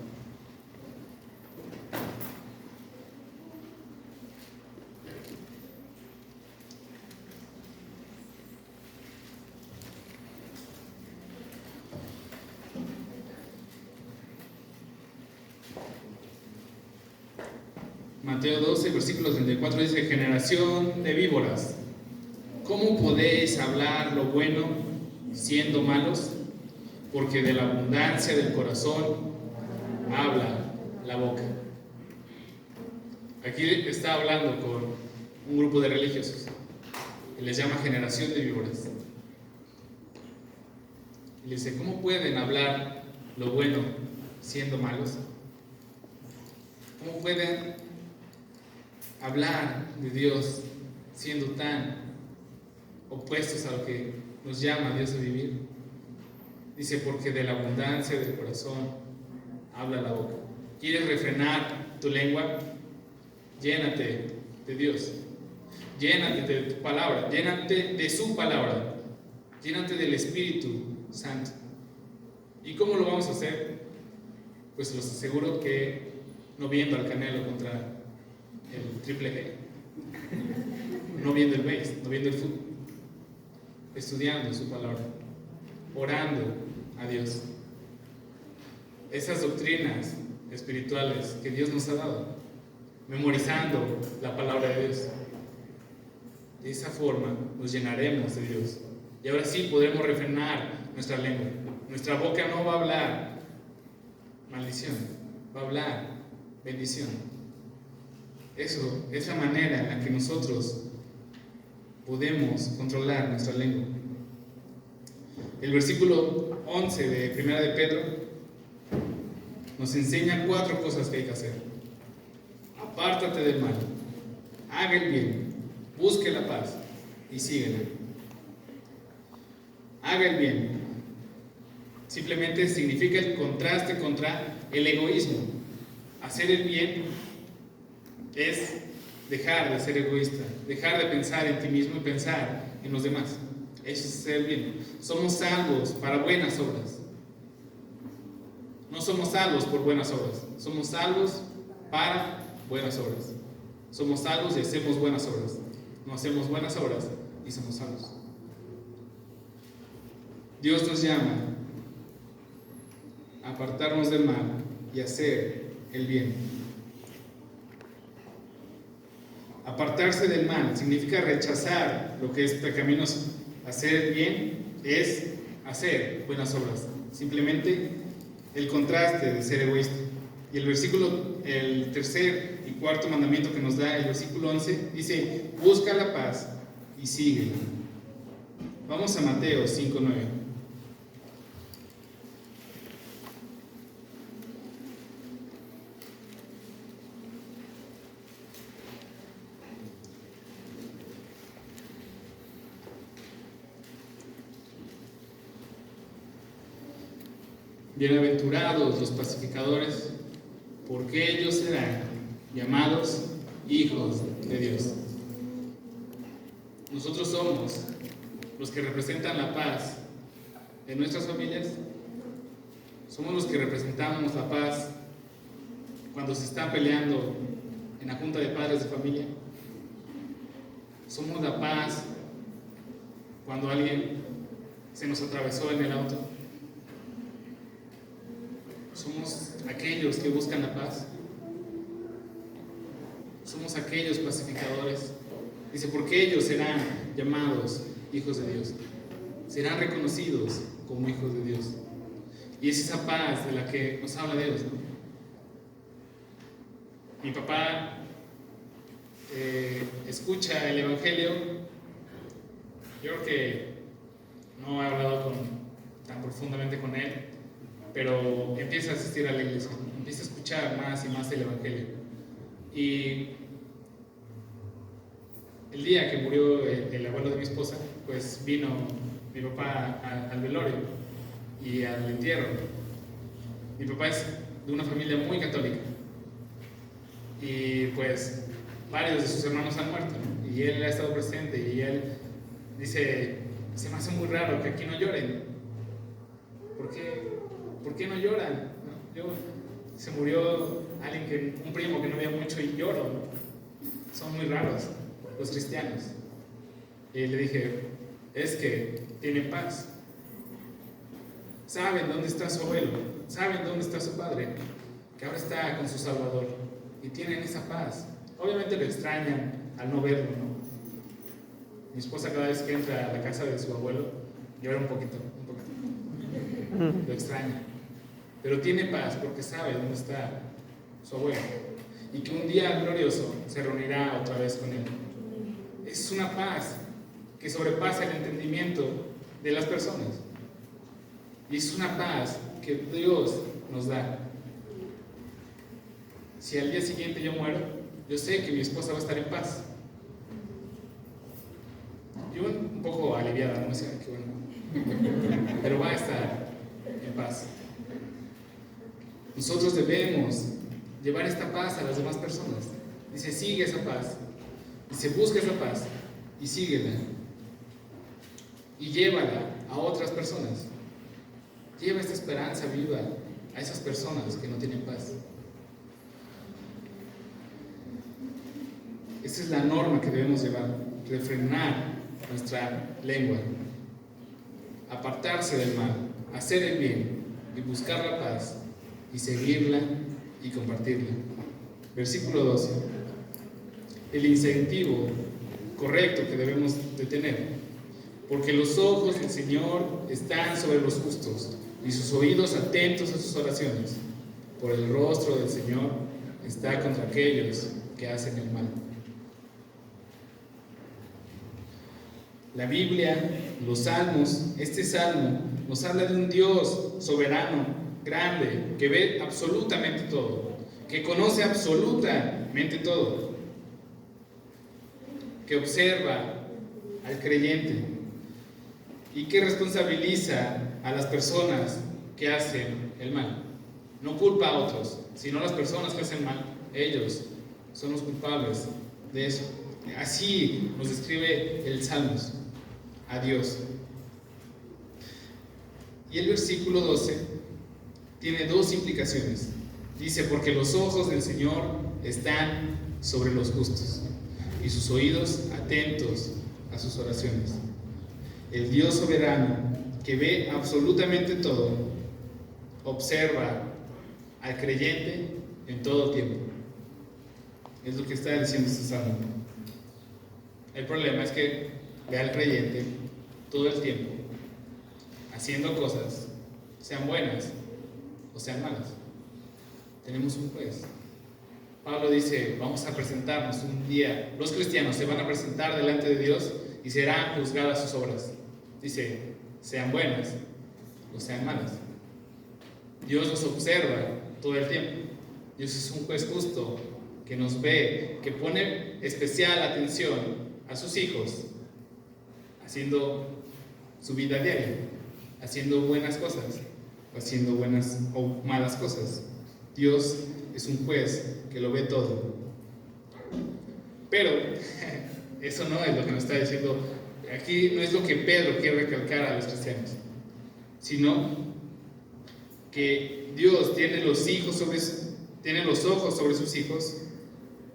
Mateo 12, versículo 34 dice: generación de víboras, ¿cómo podéis hablar lo bueno siendo malos? Porque de la abundancia del corazón habla la boca. Aquí está hablando con un grupo de religiosos y les llama generación de víboras. Y les dice: ¿cómo pueden hablar lo bueno siendo malos? ¿Cómo pueden hablar de Dios siendo tan opuestos a lo que nos llama Dios a vivir? Dice: porque de la abundancia del corazón habla la boca. ¿Quieres refrenar tu lengua? Llénate de Dios, llénate de tu palabra, llénate de su palabra, llénate del Espíritu Santo. ¿Y cómo lo vamos a hacer? Pues los aseguro que no viendo al Canelo contra el Triple G, no viendo el base, no viendo el fútbol, estudiando su palabra, orando a Dios. Esas doctrinas espirituales que Dios nos ha dado, memorizando la palabra de Dios. De esa forma nos llenaremos de Dios. Y ahora sí podremos refrenar nuestra lengua. Nuestra boca no va a hablar maldición, va a hablar bendición. Eso es la manera en la que nosotros podemos controlar nuestra lengua. El versículo 11 de Primera de Pedro nos enseña 4 cosas que hay que hacer. Apártate del mal, haga el bien, busque la paz y síguela. Haga el bien simplemente significa el contraste contra el egoísmo. Hacer el bien es dejar de ser egoísta, dejar de pensar en ti mismo y pensar en los demás. Eso es hacer el bien. Somos salvos para buenas obras. No somos salvos por buenas obras, somos salvos para buenas obras. Somos salvos y hacemos buenas obras. No hacemos buenas obras y somos salvos. Dios nos llama a apartarnos del mal y hacer el bien. Apartarse del mal significa rechazar lo que es pecaminoso. Hacer el bien es hacer buenas obras. Simplemente el contraste de ser egoísta. Y el tercer y cuarto mandamiento que nos da el versículo 11 dice: busca la paz y síguela. Vamos a Mateo 5:9. Bienaventurados los pacificadores, porque ellos serán llamados hijos de Dios. Nosotros somos los que representan la paz en nuestras familias. Somos los que representamos la paz cuando se están peleando en la junta de padres de familia. Somos la paz cuando alguien se nos atravesó en el auto. Somos aquellos que buscan la paz. Somos aquellos pacificadores. Dice, porque ellos serán llamados hijos de Dios. Serán reconocidos como hijos de Dios. Y es esa paz de la que nos habla Dios, ¿no? Mi papá escucha el Evangelio. Yo creo que no he hablado tan profundamente con él, pero empieza a asistir a la iglesia, empieza a escuchar más y más el Evangelio. Y el día que murió el abuelo de mi esposa, pues vino mi papá al velorio y al entierro. Mi papá es de una familia muy católica y pues varios de sus hermanos han muerto, ¿no? Y él ha estado presente y él dice, se me hace muy raro que aquí no lloren. ¿Por qué no lloran? ¿No? Se murió un primo que no veía mucho y lloro, ¿no? Son muy raros los cristianos. Y le dije, es que tienen paz. Saben dónde está su abuelo, saben dónde está su padre, que ahora está con su Salvador, y tienen esa paz. Obviamente lo extrañan al no verlo, ¿no? Mi esposa cada vez que entra a la casa de su abuelo llora un poquito. Lo extraña, pero tiene paz porque sabe dónde está su abuelo y que un día glorioso se reunirá otra vez con él. Es una paz que sobrepasa el entendimiento de las personas y es una paz que Dios nos da. Si al día siguiente yo muero, yo sé que mi esposa va a estar en paz. Yo un poco aliviada, no sé, qué bueno, pero va a estar en paz. Nosotros debemos llevar esta paz a las demás personas. Dice, sigue esa paz. Dice, busca esa paz y síguela. Y llévala a otras personas. Lleva esta esperanza viva a esas personas que no tienen paz. Esa es la norma que debemos llevar. Refrenar nuestra lengua. Apartarse del mal. Hacer el bien y buscar la paz y seguirla y compartirla. Versículo 12. El incentivo correcto que debemos de tener. Porque los ojos del Señor están sobre los justos y sus oídos atentos a sus oraciones. Por el rostro del Señor está contra aquellos que hacen el mal. La Biblia, los salmos, este salmo nos habla de un Dios soberano, grande, que ve absolutamente todo, que conoce absolutamente todo, que observa al creyente y que responsabiliza a las personas que hacen el mal. No culpa a otros, sino a las personas que hacen mal. Ellos son los culpables de eso. Así nos describe el Salmos a Dios. Y el versículo 12 tiene dos implicaciones. Dice, porque los ojos del Señor están sobre los justos y sus oídos atentos a sus oraciones. El Dios soberano, que ve absolutamente todo, observa al creyente en todo tiempo. Es lo que está diciendo este salmo. El problema es que ve al creyente todo el tiempo, haciendo cosas, sean buenas o sean malas. Tenemos un juez. Pablo dice, vamos a presentarnos un día. Los cristianos se van a presentar delante de Dios y serán juzgadas sus obras. Dice, sean buenas o sean malas. Dios nos observa todo el tiempo. Dios es un juez justo que nos ve, que pone especial atención a sus hijos, haciendo su vida diaria, haciendo buenas cosas, haciendo buenas o malas cosas. Dios es un juez que lo ve todo. Pero eso no es lo que nos está diciendo aquí, no es lo que Pedro quiere recalcar a los cristianos, sino que Dios tiene los ojos sobre sus hijos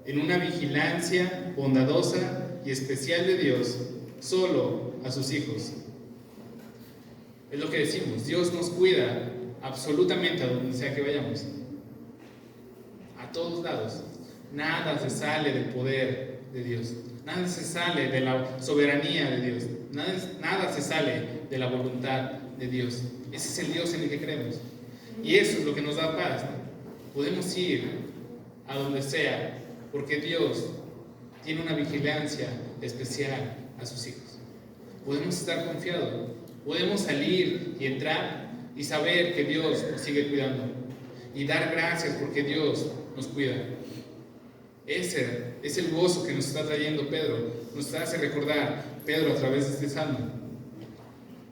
en una vigilancia bondadosa y especial de Dios solo a sus hijos. Es lo que decimos, Dios nos cuida absolutamente a donde sea que vayamos, a todos lados. Nada se sale del poder de Dios, nada se sale de la soberanía de Dios, nada se sale de la voluntad de Dios. Ese es el Dios en el que creemos, y eso es lo que nos da paz, ¿no? Podemos ir a donde sea porque Dios tiene una vigilancia especial a sus hijos. Podemos estar confiados, podemos salir y entrar y saber que Dios nos sigue cuidando y dar gracias porque Dios nos cuida. Ese es el gozo que nos está trayendo Pedro, nos hace recordar Pedro a través de este salmo,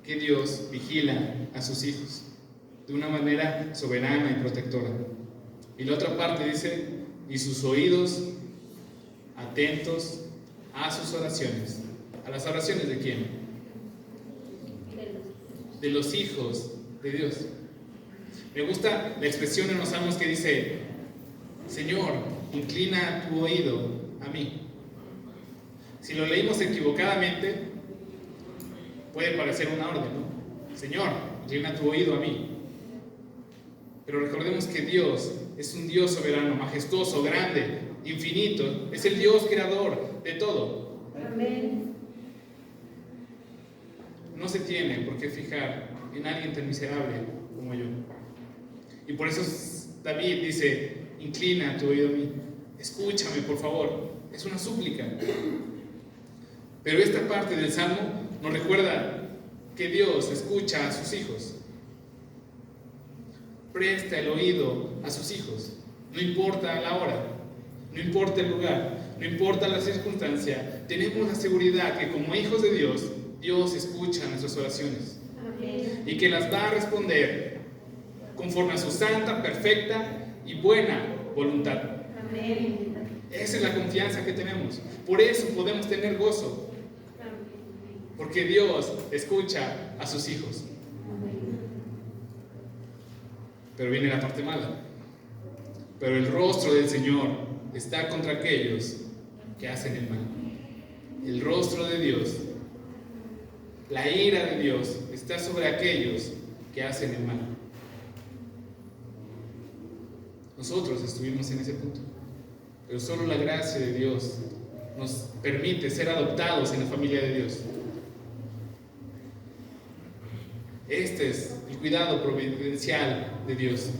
que Dios vigila a sus hijos de una manera soberana y protectora. Y la otra parte dice, y sus oídos atentos a sus oraciones. ¿A las oraciones de quién? De los hijos de Dios. Me gusta la expresión en los salmos que dice, Señor, inclina tu oído a mí. Si lo leímos equivocadamente, puede parecer una orden, ¿no? Señor, inclina tu oído a mí. Pero recordemos que Dios es un Dios soberano, majestuoso, grande, infinito. Es el Dios creador de todo. Amén. No se tiene por qué fijar en alguien tan miserable como yo. Y por eso David dice, inclina tu oído a mí. Escúchame, por favor. Es una súplica. Pero esta parte del Salmo nos recuerda que Dios escucha a sus hijos. Presta el oído a sus hijos. No importa la hora, no importa el lugar, no importa la circunstancia. Tenemos la seguridad que como hijos de Dios, Dios escucha nuestras oraciones. Amén. Y que las va a responder conforme a su santa, perfecta y buena voluntad. Amén. Esa es la confianza que tenemos. Por eso podemos tener gozo. Porque Dios escucha a sus hijos. Pero viene la parte mala. Pero el rostro del Señor está contra aquellos que hacen el mal. El rostro de Dios, la ira de Dios está sobre aquellos que hacen el mal. Nosotros estuvimos en ese punto. Pero solo la gracia de Dios nos permite ser adoptados en la familia de Dios. Este es el cuidado providencial de Dios.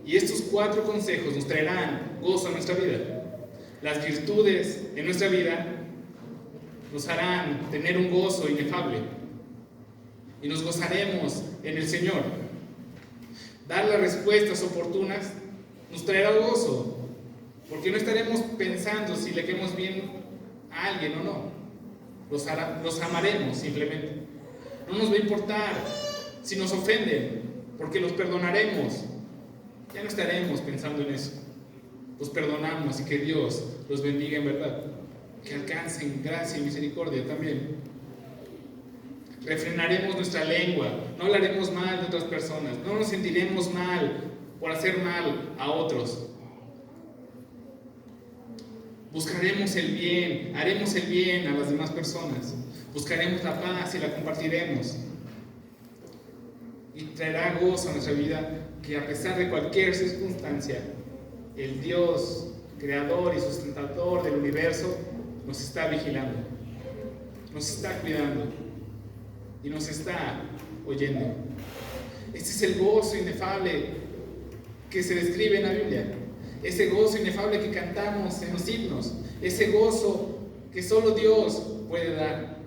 Y estos 4 consejos nos traerán gozo a nuestra vida. Las virtudes en nuestra vida nos harán tener un gozo inefable. Y nos gozaremos en el Señor. Dar las respuestas oportunas nos traerá gozo. Porque no estaremos pensando si le queremos bien a alguien o no. Los amaremos simplemente. No nos va a importar si nos ofenden, porque los perdonaremos. Ya no estaremos pensando en eso. Los perdonamos y que Dios los bendiga en verdad. Que alcancen gracia y misericordia también. Refrenaremos nuestra lengua. No hablaremos mal de otras personas. No nos sentiremos mal por hacer mal a otros. Buscaremos el bien, haremos el bien a las demás personas. Buscaremos la paz y la compartiremos. Y traerá gozo a nuestra vida que a pesar de cualquier circunstancia, el Dios creador y sustentador del universo nos está vigilando, nos está cuidando y nos está oyendo. Este es el gozo inefable que se describe en la Biblia. Ese gozo inefable que cantamos en los himnos, ese gozo que solo Dios puede dar.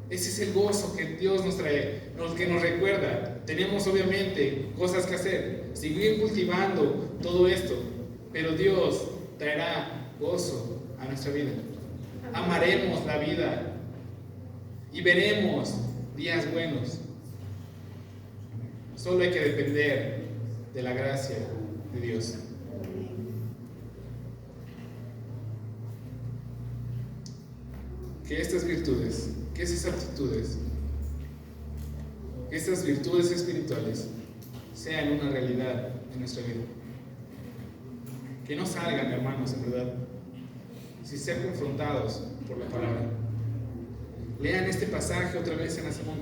Ese es el gozo que Dios nos trae, que nos recuerda. Tenemos obviamente cosas que hacer, seguir cultivando todo esto, pero Dios traerá gozo a nuestra vida. Amaremos la vida y veremos días buenos. Solo hay que depender de la gracia de Dios. Que estas virtudes, que esas aptitudes, que estas virtudes espirituales sean una realidad en nuestra vida. Que no salgan, hermanos, en verdad, si sean confrontados por la palabra. Lean este pasaje otra vez en la semana.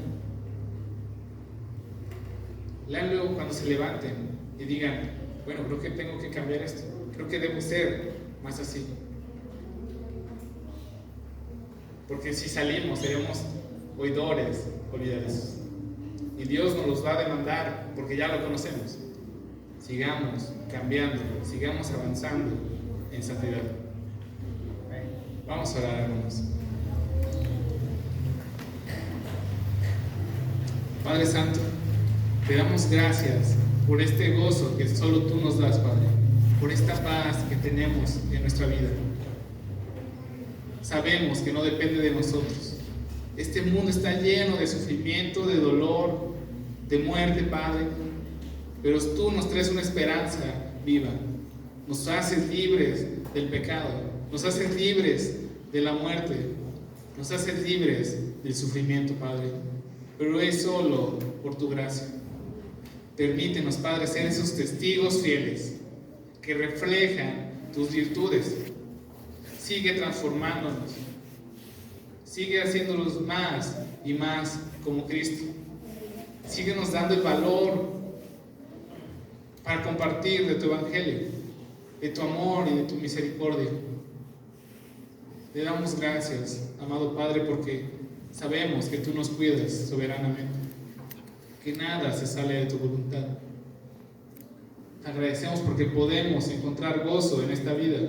Leanlo cuando se levanten y digan, bueno, creo que tengo que cambiar esto, creo que debo ser más así. Porque si salimos seremos oidores olvidadizos. Y Dios nos los va a demandar porque ya lo conocemos. Sigamos cambiando, sigamos avanzando en santidad. Vamos a orar, hermanos. Padre Santo, te damos gracias por este gozo que solo tú nos das, Padre, por esta paz que tenemos en nuestra vida. Sabemos que no depende de nosotros. Este mundo está lleno de sufrimiento, de dolor, de muerte, Padre, pero tú nos traes una esperanza viva. Nos haces libres del pecado, nos haces libres de la muerte, nos haces libres del sufrimiento, Padre, pero es solo por tu gracia. Permítenos, Padre, ser esos testigos fieles que reflejan tus virtudes. Sigue transformándonos, sigue haciéndonos más y más como Cristo. Síguenos dando el valor para compartir de tu evangelio, de tu amor y de tu misericordia. Le damos gracias, amado Padre, porque sabemos que tú nos cuidas soberanamente, que nada se sale de tu voluntad. Te agradecemos porque podemos encontrar gozo en esta vida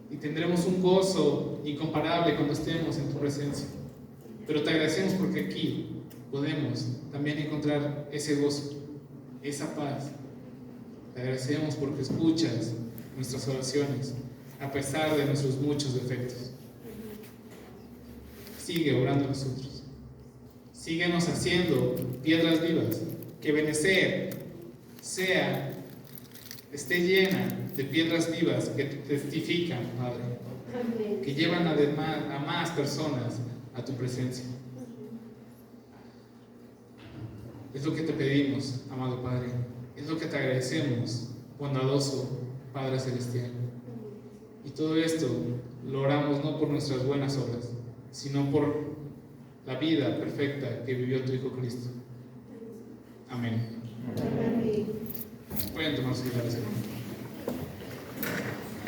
y tendremos un gozo incomparable cuando estemos en tu presencia. Pero te agradecemos porque aquí podemos también encontrar ese gozo, esa paz. Te agradecemos porque escuchas nuestras oraciones a pesar de nuestros muchos defectos. Sigue orando en nosotros. Síguenos haciendo piedras vivas. Que Benecer esté llena de piedras vivas que testifican, Padre, que llevan a más personas a tu presencia. Es lo que te pedimos, amado Padre. Es lo que te agradecemos, bondadoso Padre Celestial. Y todo esto lo oramos no por nuestras buenas obras, sino por la vida perfecta que vivió tu Hijo Cristo. Amén. Pueden tomar sus lugares, hermanos.